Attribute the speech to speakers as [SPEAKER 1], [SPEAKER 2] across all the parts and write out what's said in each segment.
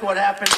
[SPEAKER 1] What happened?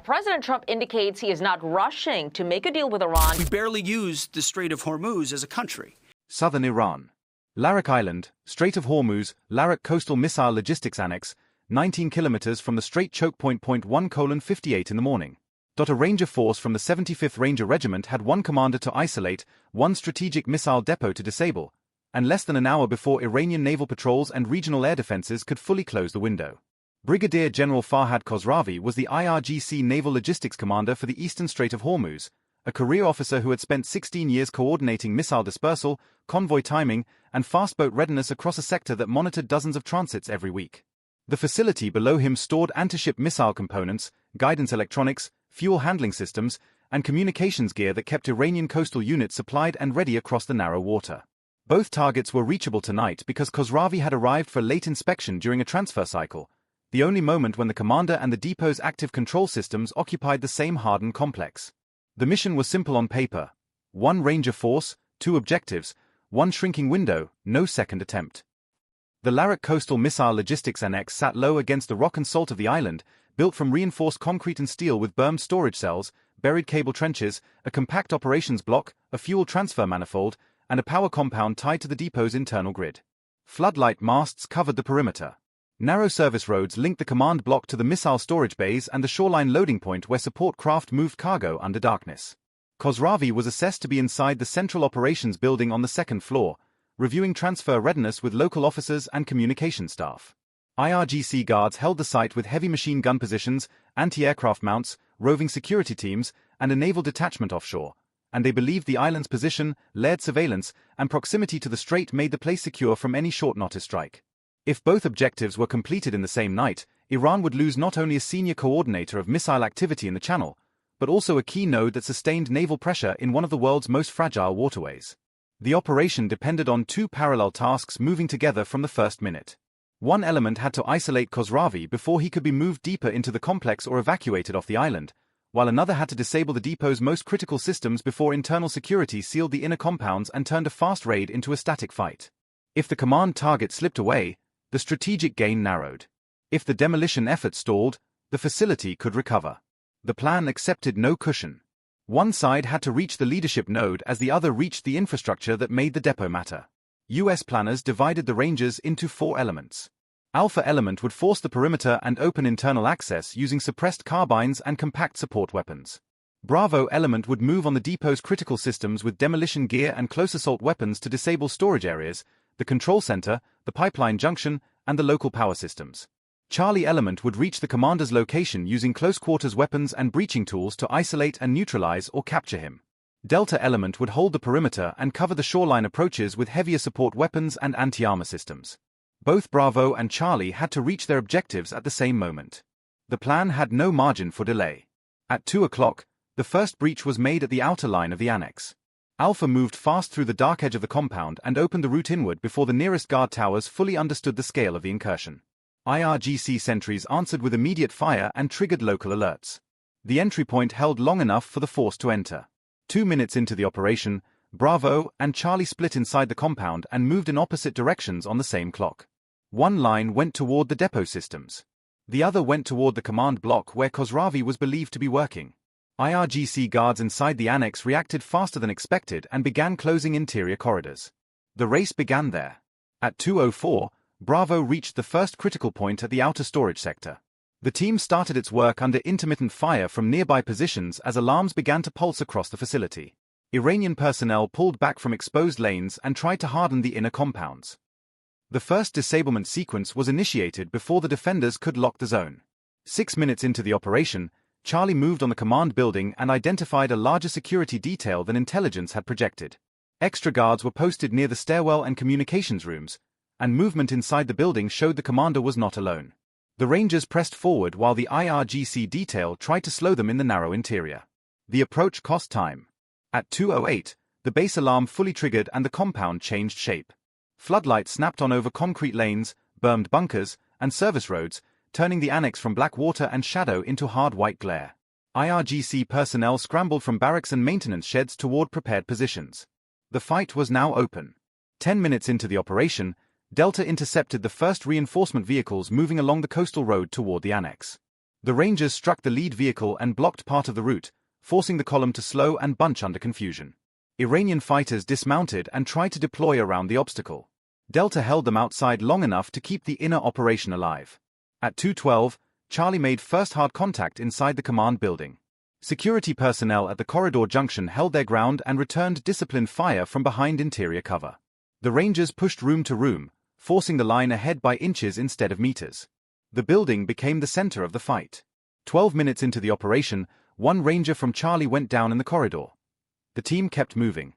[SPEAKER 2] President Trump indicates he is not rushing to make a deal with Iran.
[SPEAKER 3] We barely used the Strait of Hormuz as a country.
[SPEAKER 4] Southern Iran. Larak Island, Strait of Hormuz, Larak Coastal Missile Logistics Annex, 19 kilometers from the Strait choke point. 1:58 in the morning. A Ranger force from the 75th Ranger Regiment had one commander to isolate, one strategic missile depot to disable, and less than an hour before Iranian naval patrols and regional air defenses could fully close the window. Brigadier General Farhad Khosravi was the IRGC Naval Logistics Commander for the Eastern Strait of Hormuz, a career officer who had spent 16 years coordinating missile dispersal, convoy timing, and fastboat readiness across a sector that monitored dozens of transits every week. The facility below him stored anti-ship missile components, guidance electronics, fuel handling systems, and communications gear that kept Iranian coastal units supplied and ready across the narrow water. Both targets were reachable tonight because Khosravi had arrived for late inspection during a transfer cycle, the only moment when the commander and the depot's active control systems occupied the same hardened complex. The mission was simple on paper. 1 Ranger force, 2 objectives, 1 shrinking window, no second attempt. The Larak Coastal Missile Logistics Annex sat low against the rock and salt of the island, built from reinforced concrete and steel with bermed storage cells, buried cable trenches, a compact operations block, a fuel transfer manifold, and a power compound tied to the depot's internal grid. Floodlight masts covered the perimeter. Narrow service roads linked the command block to the missile storage bays and the shoreline loading point where support craft moved cargo under darkness. Khosravi was assessed to be inside the Central Operations Building on the 2nd floor, reviewing transfer readiness with local officers and communication staff. IRGC guards held the site with heavy machine gun positions, anti-aircraft mounts, roving security teams, and a naval detachment offshore, and they believed the island's position, layered surveillance, and proximity to the strait made the place secure from any short-notice strike. If both objectives were completed in the same night, Iran would lose not only a senior coordinator of missile activity in the channel, but also a key node that sustained naval pressure in one of the world's most fragile waterways. The operation depended on 2 parallel tasks moving together from the first minute. One element had to isolate Khosravi before he could be moved deeper into the complex or evacuated off the island, while another had to disable the depot's most critical systems before internal security sealed the inner compounds and turned a fast raid into a static fight. If the command target slipped away, the strategic gain narrowed. If the demolition effort stalled, the facility could recover. The plan accepted no cushion. One side had to reach the leadership node as the other reached the infrastructure that made the depot matter. US planners divided the Rangers into 4 elements. Alpha element would force the perimeter and open internal access using suppressed carbines and compact support weapons. Bravo element would move on the depot's critical systems with demolition gear and close assault weapons to disable storage areas, the control center, the pipeline junction, and the local power systems. Charlie element would reach the commander's location using close-quarters weapons and breaching tools to isolate and neutralize or capture him. Delta element would hold the perimeter and cover the shoreline approaches with heavier support weapons and anti-armor systems. Both Bravo and Charlie had to reach their objectives at the same moment. The plan had no margin for delay. At 2 o'clock, the first breach was made at the outer line of the annex. Alpha moved fast through the dark edge of the compound and opened the route inward before the nearest guard towers fully understood the scale of the incursion. IRGC sentries answered with immediate fire and triggered local alerts. The entry point held long enough for the force to enter. 2 minutes into the operation, Bravo and Charlie split inside the compound and moved in opposite directions on the same clock. One line went toward the depot systems. The other went toward the command block where Khosravi was believed to be working. IRGC guards inside the annex reacted faster than expected and began closing interior corridors. The race began there. At 2:04, Bravo reached the first critical point at the outer storage sector. The team started its work under intermittent fire from nearby positions as alarms began to pulse across the facility. Iranian personnel pulled back from exposed lanes and tried to harden the inner compounds. The first disablement sequence was initiated before the defenders could lock the zone. 6 minutes into the operation, Charlie moved on the command building and identified a larger security detail than intelligence had projected. Extra guards were posted near the stairwell and communications rooms, and movement inside the building showed the commander was not alone. The Rangers pressed forward while the IRGC detail tried to slow them in the narrow interior. The approach cost time. At 2:08, the base alarm fully triggered and the compound changed shape. Floodlights snapped on over concrete lanes, bermed bunkers, and service roads, turning the annex from black water and shadow into hard white glare. IRGC personnel scrambled from barracks and maintenance sheds toward prepared positions. The fight was now open. 10 minutes into the operation, Delta intercepted the first reinforcement vehicles moving along the coastal road toward the annex. The Rangers struck the lead vehicle and blocked part of the route, forcing the column to slow and bunch under confusion. Iranian fighters dismounted and tried to deploy around the obstacle. Delta held them outside long enough to keep the inner operation alive. At 2:12, Charlie made first hard contact inside the command building. Security personnel at the corridor junction held their ground and returned disciplined fire from behind interior cover. The Rangers pushed room to room, forcing the line ahead by inches instead of meters. The building became the center of the fight. 12 minutes into the operation, one Ranger from Charlie went down in the corridor. The team kept moving.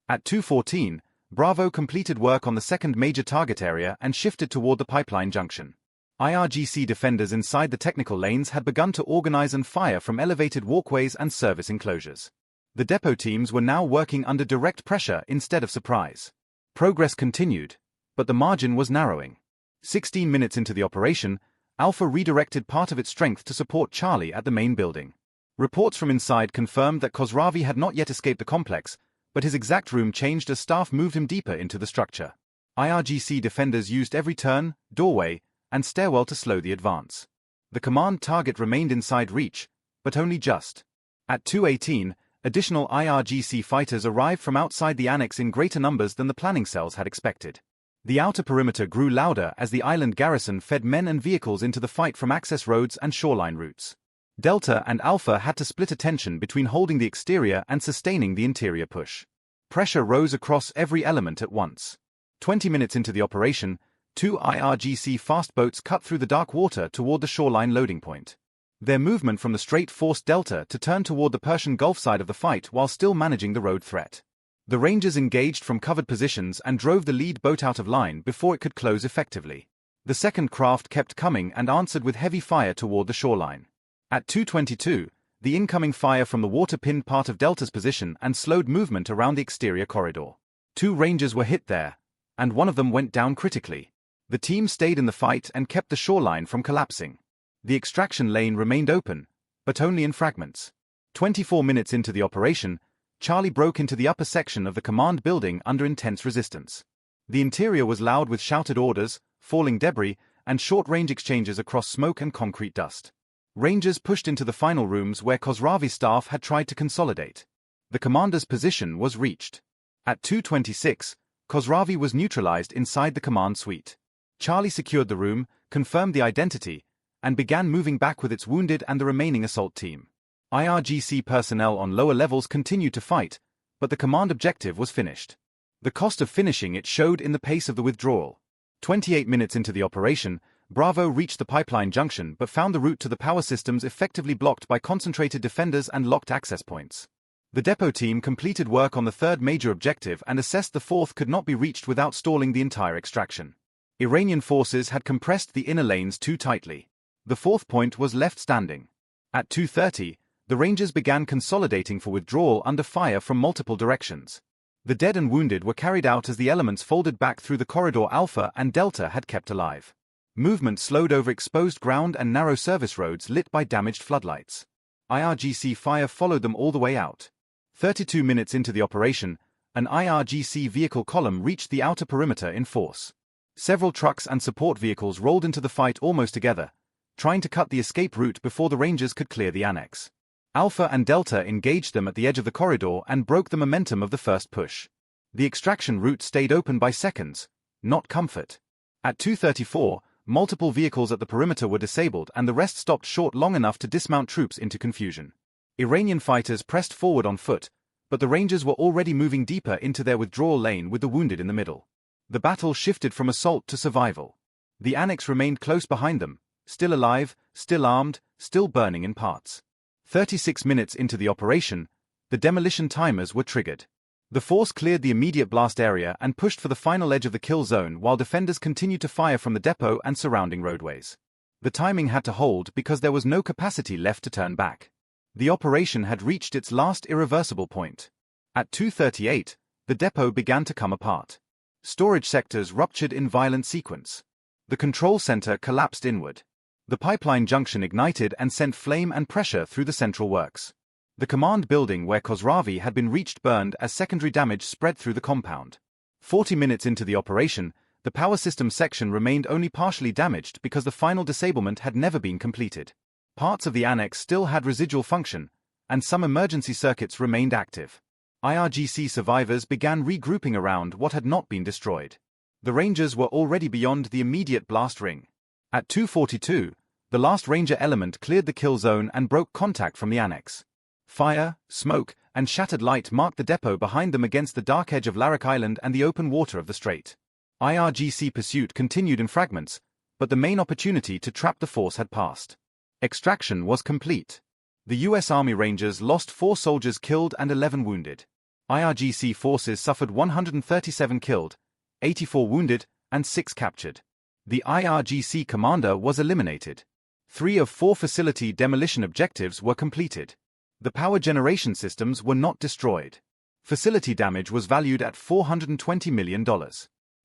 [SPEAKER 4] At 2:14, Bravo completed work on the second major target area and shifted toward the pipeline junction. IRGC defenders inside the technical lanes had begun to organize and fire from elevated walkways and service enclosures. The depot teams were now working under direct pressure instead of surprise. Progress continued, but the margin was narrowing. 16 minutes into the operation, Alpha redirected part of its strength to support Charlie at the main building. Reports from inside confirmed that Khosravi had not yet escaped the complex, but his exact room changed as staff moved him deeper into the structure. IRGC defenders used every turn, doorway, and stairwell to slow the advance. The command target remained inside reach, but only just. At 2:18, additional IRGC fighters arrived from outside the annex in greater numbers than the planning cells had expected. The outer perimeter grew louder as the island garrison fed men and vehicles into the fight from access roads and shoreline routes. Delta and Alpha had to split attention between holding the exterior and sustaining the interior push. Pressure rose across every element at once. 20 minutes into the operation, two IRGC fast boats cut through the dark water toward the shoreline loading point. Their movement from the strait forced Delta to turn toward the Persian Gulf side of the fight while still managing the road threat. The Rangers engaged from covered positions and drove the lead boat out of line before it could close effectively. The second craft kept coming and answered with heavy fire toward the shoreline. At 2:22, the incoming fire from the water pinned part of Delta's position and slowed movement around the exterior corridor. Two Rangers were hit there, and one of them went down critically. The team stayed in the fight and kept the shoreline from collapsing. The extraction lane remained open, but only in fragments. 24 minutes into the operation, Charlie broke into the upper section of the command building under intense resistance. The interior was loud with shouted orders, falling debris, and short-range exchanges across smoke and concrete dust. Rangers pushed into the final rooms where Khosravi's staff had tried to consolidate. The commander's position was reached. At 2:26, Khosravi was neutralized inside the command suite. Charlie secured the room, confirmed the identity, and began moving back with its wounded and the remaining assault team. IRGC personnel on lower levels continued to fight, but the command objective was finished. The cost of finishing it showed in the pace of the withdrawal. 28 minutes into the operation, Bravo reached the pipeline junction but found the route to the power systems effectively blocked by concentrated defenders and locked access points. The depot team completed work on the third major objective and assessed the fourth could not be reached without stalling the entire extraction. Iranian forces had compressed the inner lanes too tightly. The fourth point was left standing. At 2:30, the Rangers began consolidating for withdrawal under fire from multiple directions. The dead and wounded were carried out as the elements folded back through the corridor Alpha and Delta had kept alive. Movement slowed over exposed ground and narrow service roads lit by damaged floodlights. IRGC fire followed them all the way out. 32 minutes into the operation, an IRGC vehicle column reached the outer perimeter in force. Several trucks and support vehicles rolled into the fight almost together, trying to cut the escape route before the Rangers could clear the annex. Alpha and Delta engaged them at the edge of the corridor and broke the momentum of the first push. The extraction route stayed open by seconds, not comfort. At 2:34, multiple vehicles at the perimeter were disabled and the rest stopped short long enough to dismount troops into confusion. Iranian fighters pressed forward on foot, but the Rangers were already moving deeper into their withdrawal lane with the wounded in the middle. The battle shifted from assault to survival. The annex remained close behind them, still alive, still armed, still burning in parts. 36 minutes into the operation, the demolition timers were triggered. The force cleared the immediate blast area and pushed for the final edge of the kill zone while defenders continued to fire from the depot and surrounding roadways. The timing had to hold because there was no capacity left to turn back. The operation had reached its last irreversible point. At 2:38, the depot began to come apart. Storage sectors ruptured in violent sequence. The control center collapsed inward. The pipeline junction ignited and sent flame and pressure through the central works. The command building where Khosravi had been reached burned as secondary damage spread through the compound. 40 minutes into the operation, The power system section remained only partially damaged because the final disablement had never been completed. Parts of the annex still had residual function, and some emergency circuits remained active. IRGC survivors began regrouping around what had not been destroyed. The Rangers were already beyond the immediate blast ring. At 2:42, the last Ranger element cleared the kill zone and broke contact from the annex. Fire, smoke, and shattered light marked the depot behind them against the dark edge of Larak Island and the open water of the strait. IRGC pursuit continued in fragments, but the main opportunity to trap the force had passed. Extraction was complete. The U.S. Army Rangers lost 4 soldiers killed and 11 wounded. IRGC forces suffered 137 killed, 84 wounded, and 6 captured. The IRGC commander was eliminated. 3 of 4 facility demolition objectives were completed. The power generation systems were not destroyed. Facility damage was valued at $420 million.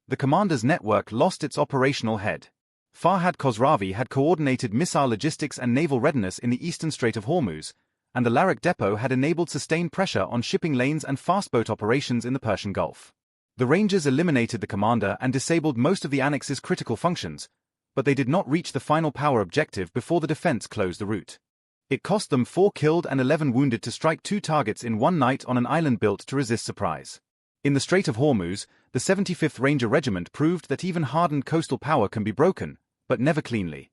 [SPEAKER 4] The commander's network lost its operational head. Farhad Khosravi had coordinated missile logistics and naval readiness in the eastern Strait of Hormuz, and the Larak depot had enabled sustained pressure on shipping lanes and fastboat operations in the Persian Gulf. The Rangers eliminated the commander and disabled most of the annex's critical functions, but they did not reach the final power objective before the defense closed the route. It cost them 4 killed and 11 wounded to strike 2 targets in one night on an island built to resist surprise. In the Strait of Hormuz, the 75th Ranger Regiment proved that even hardened coastal power can be broken, but never cleanly.